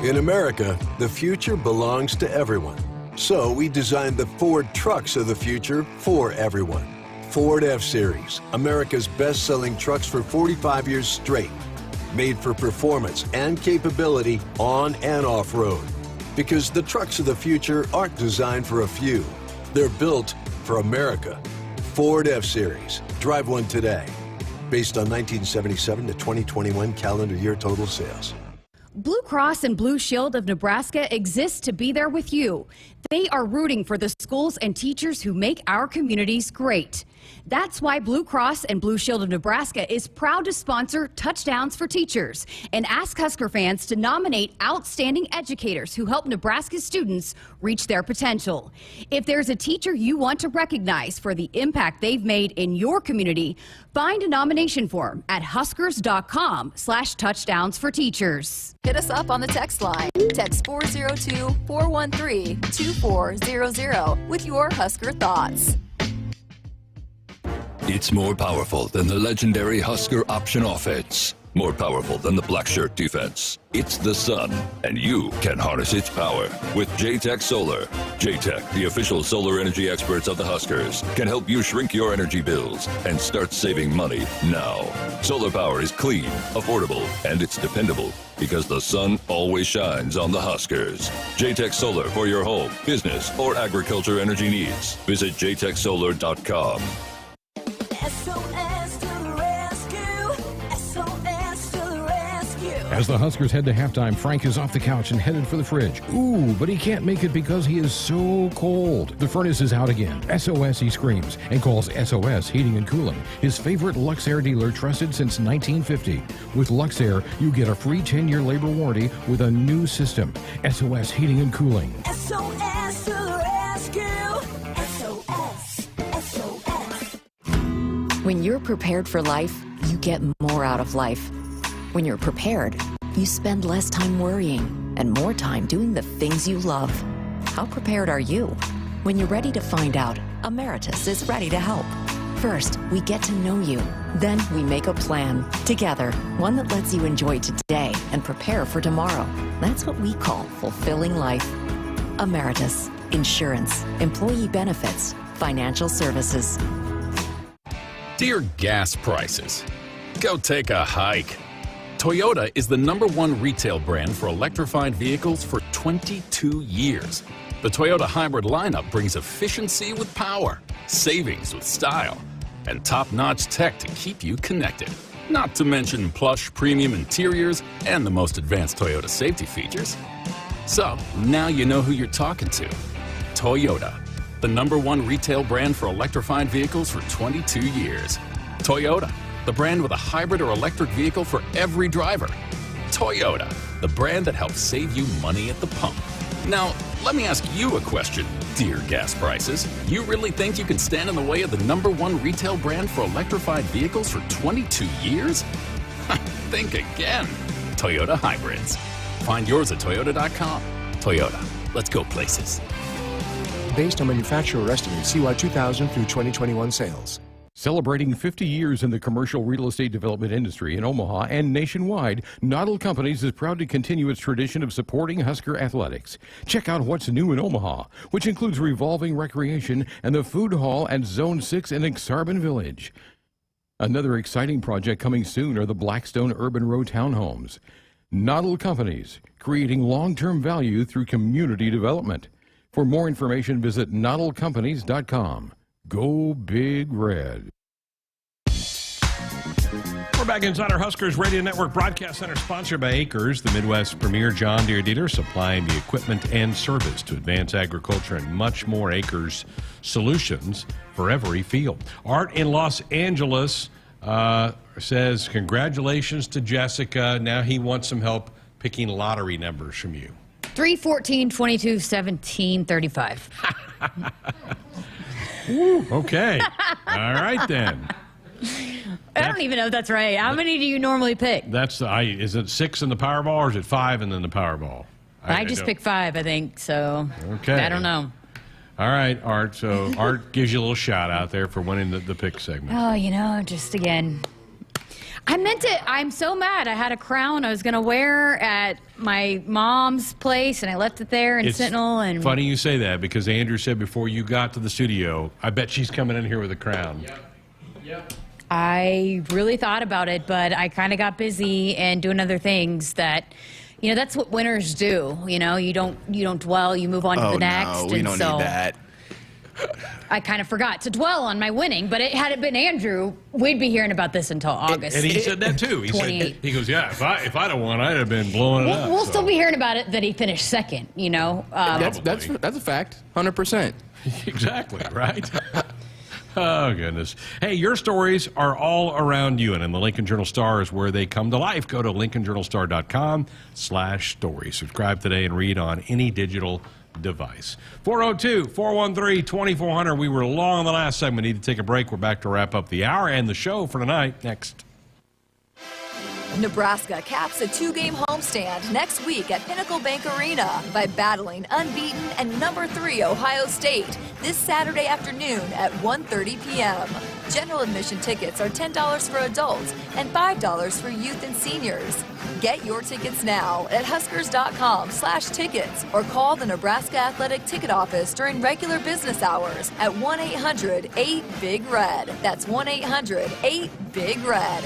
In America, the future belongs to everyone. So we designed the Ford trucks of the future for everyone. Ford F-Series, America's best-selling trucks for 45 years straight. Made for performance and capability on and off-road. Because the trucks of the future aren't designed for a few. They're built for America. Ford F-Series. Drive one today. Based on 1977 to 2021 calendar year total sales.
Blue Cross and Blue Shield of Nebraska exists to be there with you. They are rooting for the schools and teachers who make our communities great. That's why Blue Cross and Blue Shield of Nebraska is proud to sponsor Touchdowns for Teachers and ask Husker fans to nominate outstanding educators who help Nebraska students reach their potential. If there's a teacher you want to recognize for the impact they've made in your community, find a nomination form at huskers.com/touchdowns-for-teachers.
Hit us up on the text line. Text 402-413-2400 with your Husker thoughts.
It's more powerful than the legendary Husker option offense. More powerful than the black shirt defense. It's the sun, and you can harness its power with J-Tech Solar. J-Tech, the official solar energy experts of the Huskers, can help you shrink your energy bills and start saving money now. Solar power is clean, affordable, and it's dependable because the sun always shines on the Huskers. J-Tech Solar for your home, business, or agriculture energy needs. Visit jtechsolar.com.
SOS to the rescue. SOS to the rescue.
As the Huskers head to halftime, Frank is off the couch and headed for the fridge. Ooh, but he can't make it because he is so cold. The furnace is out again. SOS, he screams, and calls SOS Heating and Cooling, his favorite Luxair dealer trusted since 1950. With Luxair, you get a free 10-year labor warranty with a new system. SOS Heating and Cooling.
SOS to the rescue. SOS. SOS.
When you're prepared for life, you get more out of life. When you're prepared, you spend less time worrying and more time doing the things you love. How prepared are you? When you're ready to find out, Emeritus is ready to help. First, we get to know you. Then we make a plan together, one that lets you enjoy today and prepare for tomorrow. That's what we call fulfilling life. Emeritus, insurance, employee benefits, financial services.
Dear gas prices, go take a hike. Toyota is the #1 retail brand for electrified vehicles for 22 years. The Toyota hybrid lineup brings efficiency with power, savings with style, and top-notch tech to keep you connected. Not to mention plush premium interiors and the most advanced Toyota safety features. So, now you know who you're talking to. Toyota, the #1 retail brand for electrified vehicles for 22 years. Toyota, the brand with a hybrid or electric vehicle for every driver. Toyota, the brand that helps save you money at the pump. Now, let me ask you a question, dear gas prices. You really think you can stand in the way of the #1 retail brand for electrified vehicles for 22 years? Think again. Toyota hybrids. Find yours at toyota.com. Toyota, let's go places.
Based on manufacturer estimates, CY 2000 through 2021 sales.
Celebrating 50 years in the commercial real estate development industry in Omaha and nationwide, Noddle Companies is proud to continue its tradition of supporting Husker athletics. Check out what's new in Omaha, which includes revolving recreation and the food hall at Zone 6 in Exarban Village. Another exciting project coming soon are the Blackstone Urban Row townhomes. Noddle Companies, creating long-term value through community development. For more information, visit noddlecompanies.com. Go Big Red. We're back inside our Huskers Radio Network Broadcast Center, sponsored by Acres, the Midwest's premier John Deere dealer, supplying the equipment and service to advance agriculture and much more. Acres solutions for every field. Art in Los Angeles says, congratulations to Jessica. Now he wants some help picking lottery numbers from you.
3, 14, 22, 17, 35.
Okay. All right, then.
I don't even know if that's right. How many do you normally pick?
Is it 6 in the Powerball, or is it 5 and then the Powerball?
I just picked 5, I think, so
okay.
I don't know.
All right, Art. So Art gives you a little shout out there for winning the pick segment.
Oh, just again. I'm so mad. I had a crown I was going to wear at my mom's place, and I left it there in Sentinel. And
funny you say that, because Andrew said before you got to the studio, I bet she's coming in here with a crown.
Yep.
I really thought about it, but I kind of got busy and doing other things that, that's what winners do. You don't dwell, you move on to the next.
No, we don't need that.
I kind of forgot to dwell on my winning, but had it been Andrew, we'd be hearing about this until August.
And he said that too. He goes, yeah, if I'd have won, I'd have been blowing it up.
We'll still be hearing about it that he finished second,
That's a fact, 100%.
Exactly, right? Oh, goodness. Hey, your stories are all around you, and in the Lincoln Journal-Star is where they come to life. Go to lincolnjournalstar.com/story. Subscribe today and read on any digital device. 402-413-2400. We were long on the last segment. Need to take a break. We're back to wrap up the hour and the show for tonight. Next.
Nebraska caps a 2-game homestand next week at Pinnacle Bank Arena by battling unbeaten and number 3 Ohio State this Saturday afternoon at 1:30 p.m. General admission tickets are $10 for adults and $5 for youth and seniors. Get your tickets now at huskers.com/tickets or call the Nebraska Athletic Ticket Office during regular business hours at 1-800-8-BIG-RED. That's 1-800-8-BIG-RED.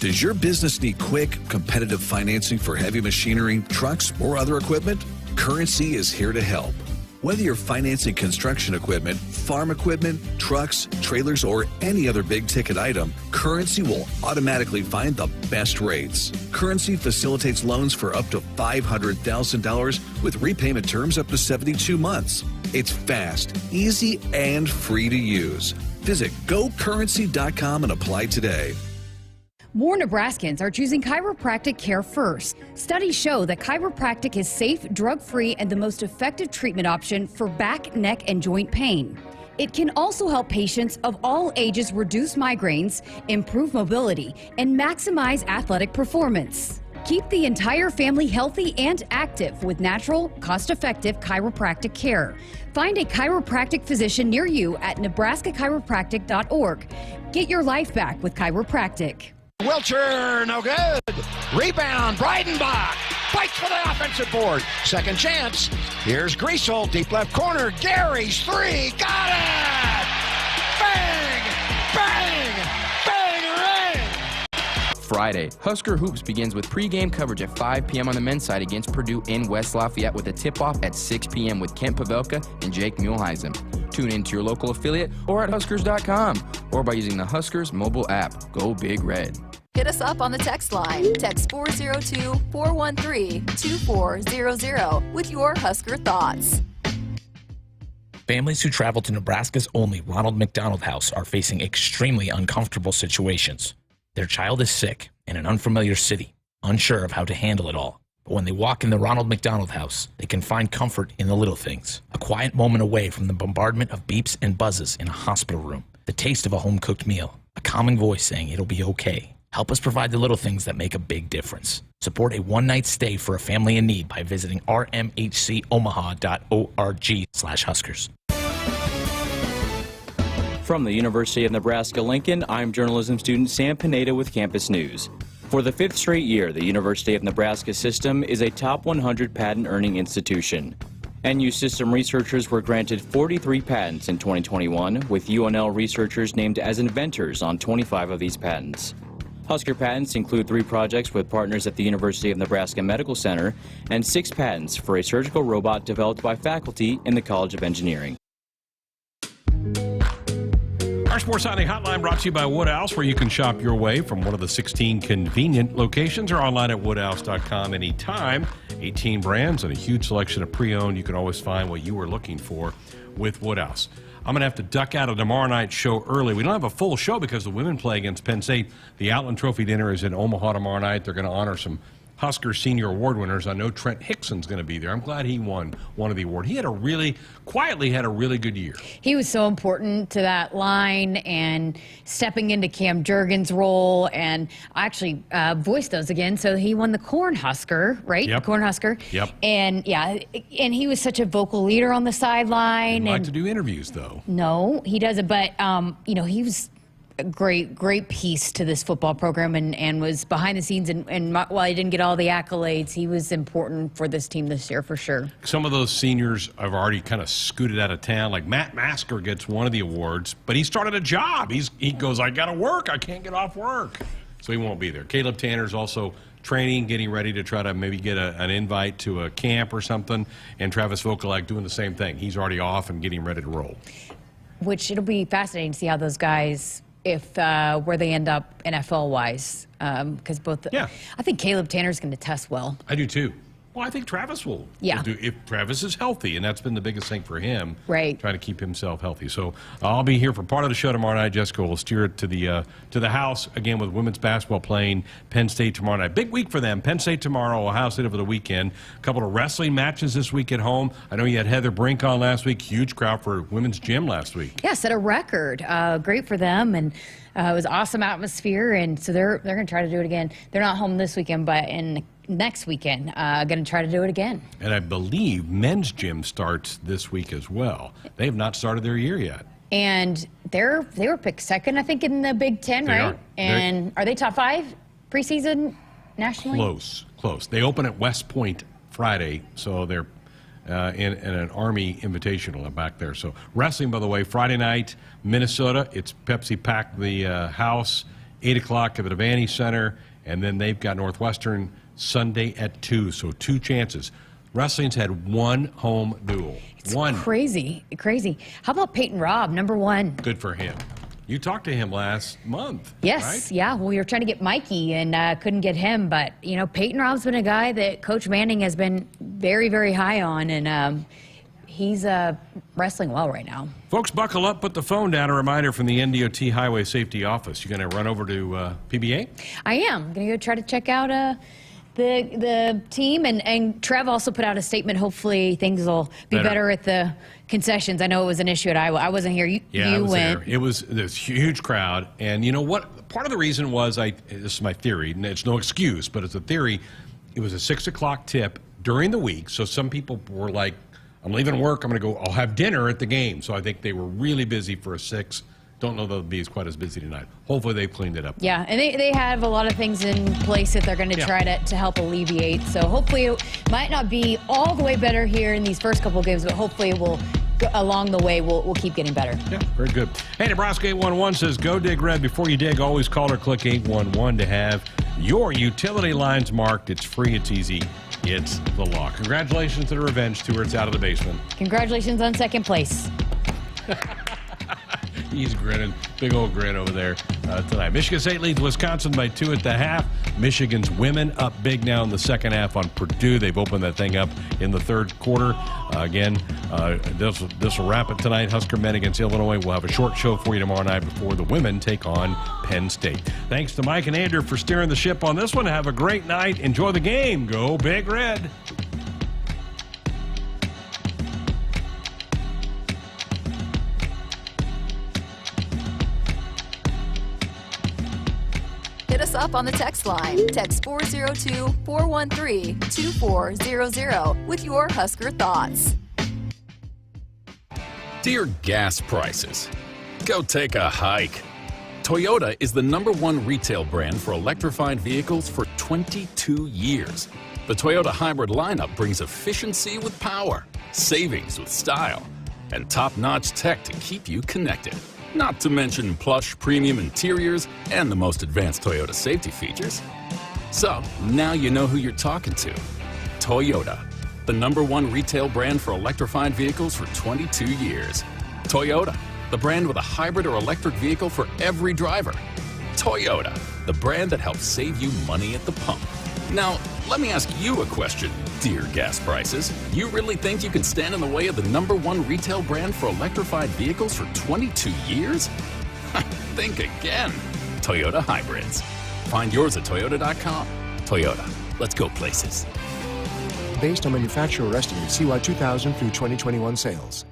Does your business need quick, competitive financing for heavy machinery, trucks, or other equipment? Currency is here to help. Whether you're financing construction equipment, farm equipment, trucks, trailers, or any other big-ticket item, Currency will automatically find the best rates. Currency facilitates loans for up to $500,000 with repayment terms up to 72 months. It's fast, easy, and free to use. Visit GoCurrency.com and apply today.
More Nebraskans are choosing chiropractic care first. Studies show that chiropractic is safe, drug-free, and the most effective treatment option for back, neck, and joint pain. It can also help patients of all ages reduce migraines, improve mobility, and maximize athletic performance. Keep the entire family healthy and active with natural, cost-effective chiropractic care. Find a chiropractic physician near you at nebraska-chiropractic.org. Get your life back with chiropractic.
Wilcher, no good. Rebound, Breidenbach. Fights for the offensive board. Second chance. Here's Griesel, deep left corner. Gary's 3. Got it! Bang! Bang! Bang! Ring!
Friday, Husker Hoops begins with pregame coverage at 5 p.m. on the men's side against Purdue in West Lafayette with a tip-off at 6 p.m. with Kent Pavelka and Jake Muhleisen. Tune in to your local affiliate or at Huskers.com or by using the Huskers mobile app. Go Big Red.
Hit us up on the text line. Text 402-413-2400 with your Husker thoughts.
Families who travel to Nebraska's only Ronald McDonald House are facing extremely uncomfortable situations. Their child is sick in an unfamiliar city, unsure of how to handle it all. But when they walk in the Ronald McDonald House, they can find comfort in the little things. A quiet moment away from the bombardment of beeps and buzzes in a hospital room. The taste of a home-cooked meal. A calming voice saying it'll be okay. Help us provide the little things that make a big difference. Support a one-night stay for a family in need by visiting rmhcomaha.org/Huskers.
From the University of Nebraska-Lincoln, I'm journalism student Sam Pineda with Campus News. For the 5th straight year, the University of Nebraska system is a top 100 patent-earning institution. NU system researchers were granted 43 patents in 2021, with UNL researchers named as inventors on 25 of these patents. Husker patents include 3 projects with partners at the University of Nebraska Medical Center and 6 patents for a surgical robot developed by faculty in the College of Engineering.
Our Sports Signing Hotline brought to you by Woodhouse, where you can shop your way from one of the 16 convenient locations or online at woodhouse.com anytime. 18 brands and a huge selection of pre-owned. You can always find what you were looking for with Woodhouse. I'm going to have to duck out of tomorrow night's show early. We don't have a full show because the women play against Penn State. The Outland Trophy dinner is in Omaha tomorrow night. They're going to honor some Husker Senior Award winners. I know Trent Hickson's going to be there. I'm glad he won one of the award. He had quietly had a really good year.
He was so important to that line and stepping into Cam Jurgens' role, and I actually voiced those again. So he won the Cornhusker, right?
Yep.
The Cornhusker.
Yep.
And yeah, and he was such a vocal leader on the sideline.
He liked to do interviews, though.
No, he doesn't. But he was a great piece to this football program, and was behind the scenes. And while he didn't get all the accolades, he was important for this team this year for sure.
Some of those seniors have already kind of scooted out of town. Like Matt Masker gets one of the awards, but he started a job. He goes, I got to work. I can't get off work. So he won't be there. Caleb Tanner's also training, getting ready to try to maybe get an invite to a camp or something. And Travis Vokalak doing the same thing. He's already off and getting ready to roll. Which
it'll be fascinating to see how those guys, if where they end up NFL-wise, because I think Caleb Tanner's going to test well.
I do too. Well, I think Travis will do if Travis is healthy, and that's been the biggest thing for him.
Right.
Trying to keep himself healthy. So I'll be here for part of the show tomorrow night. Jessica will steer it to the house again with women's basketball playing Penn State tomorrow night. Big week for them. Penn State tomorrow, Ohio State over the weekend. A couple of wrestling matches this week at home. I know you had Heather Brink on last week. Huge crowd for women's gym last week.
Yeah, set a record. Great for them, and it was awesome atmosphere. And so they're going to try to do it again. They're not home this weekend, but next weekend, going to try to do it again.
And I believe men's gym starts this week as well. They have not started their year yet.
And they were picked second, I think, in the Big Ten, right? And are they top 5 preseason nationally?
Close. They open at West Point Friday, so they're in an Army Invitational back there. So wrestling, by the way, Friday night, Minnesota. It's Pepsi Pack the house, 8 o'clock at the Devaney Center, and then they've got Northwestern Sunday at 2, so 2 chances. Wrestling's had one home duel.
It's crazy. How about Peyton Robb, number 1?
Good for him. You talked to him last month.
Yes,
right?
Yeah. Well, we were trying to get Mikey and couldn't get him, but Peyton Robb's been a guy that Coach Manning has been very, very high on, and he's wrestling well right now.
Folks, buckle up, put the phone down. A reminder from the NDOT Highway Safety Office. You going to run over to PBA?
I am. I'm going to go try to check out the team, and Trev also put out a statement. Hopefully things will be better at the concessions. I know it was an issue at Iowa. I wasn't here. You
was
went.
There. It was this huge crowd, and you know what? Part of the reason was this is my theory, and it's no excuse, but it's a theory. It was a 6 o'clock tip during the week, so some people were like, I'm leaving work, I'm going to go, I'll have dinner at the game. So I think they were really busy for a 6. Don't know they'll be quite as busy tonight. Hopefully they've cleaned it up.
Yeah, and they have a lot of things in place that they're going to try to help alleviate. So hopefully it might not be all the way better here in these first couple of games, but hopefully it will, along the way, we'll keep getting better.
Yeah, very good. Hey, Nebraska 811 says, go dig red. Before you dig, always call or click 811 to have your utility lines marked. It's free, it's easy, it's the law. Congratulations to the Revenge Tour. It's out of the basement.
Congratulations on second place.
He's grinning. Big old grin over there tonight. Michigan State leads Wisconsin by 2 at the half. Michigan's women up big now in the second half on Purdue. They've opened that thing up in the third quarter. This will wrap it tonight. Husker men against Illinois. We'll have a short show for you tomorrow night before the women take on Penn State. Thanks to Mike and Andrew for steering the ship on this one. Have a great night. Enjoy the game. Go Big Red.
Hit us up on the text line. Text 402-413-2400 with your Husker thoughts.
Dear gas prices, go take a hike. Toyota is the #1 retail brand for electrified vehicles for 22 years. The Toyota hybrid lineup brings efficiency with power, savings with style, and top-notch tech to keep you connected. Not to mention plush premium interiors and the most advanced Toyota safety features. So, now you know who you're talking to. Toyota, the #1 retail brand for electrified vehicles for 22 years. Toyota, the brand with a hybrid or electric vehicle for every driver. Toyota, the brand that helps save you money at the pump. Now, let me ask you a question, dear gas prices. You really think you can stand in the way of the #1 retail brand for electrified vehicles for 22 years? Think again. Toyota Hybrids. Find yours at Toyota.com. Toyota, Let's go places.
Based on manufacturer estimates, CY 2000 through 2021 sales.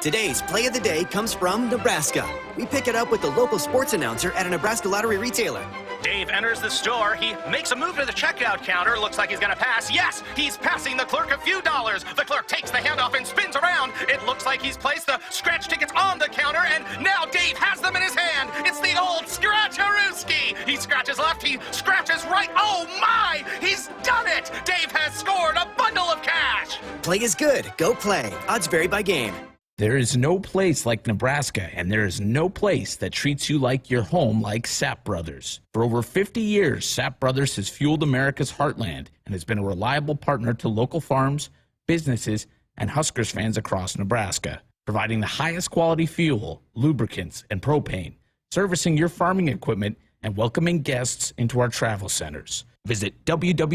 Today's play of the day comes from Nebraska. We pick it up with the local sports announcer at a Nebraska lottery retailer.
Dave enters the store. He makes a move to the checkout counter. Looks like he's going to pass. Yes, he's passing the clerk a few dollars. The clerk takes the handoff and spins around. It looks like he's placed the scratch tickets on the counter, and now Dave has them in his hand. It's the old Scratch-a-rooski. He scratches left. He scratches right. Oh, my! He's done it! Dave has scored a bundle of cash.
Play is good. Go play. Odds vary by game.
There is no place like Nebraska, and there is no place that treats you like your home like Sapp Brothers. For over 50 years, Sapp Brothers has fueled America's heartland and has been a reliable partner to local farms, businesses, and Huskers fans across Nebraska, providing the highest quality fuel, lubricants, and propane, servicing your farming equipment, and welcoming guests into our travel centers. Visit www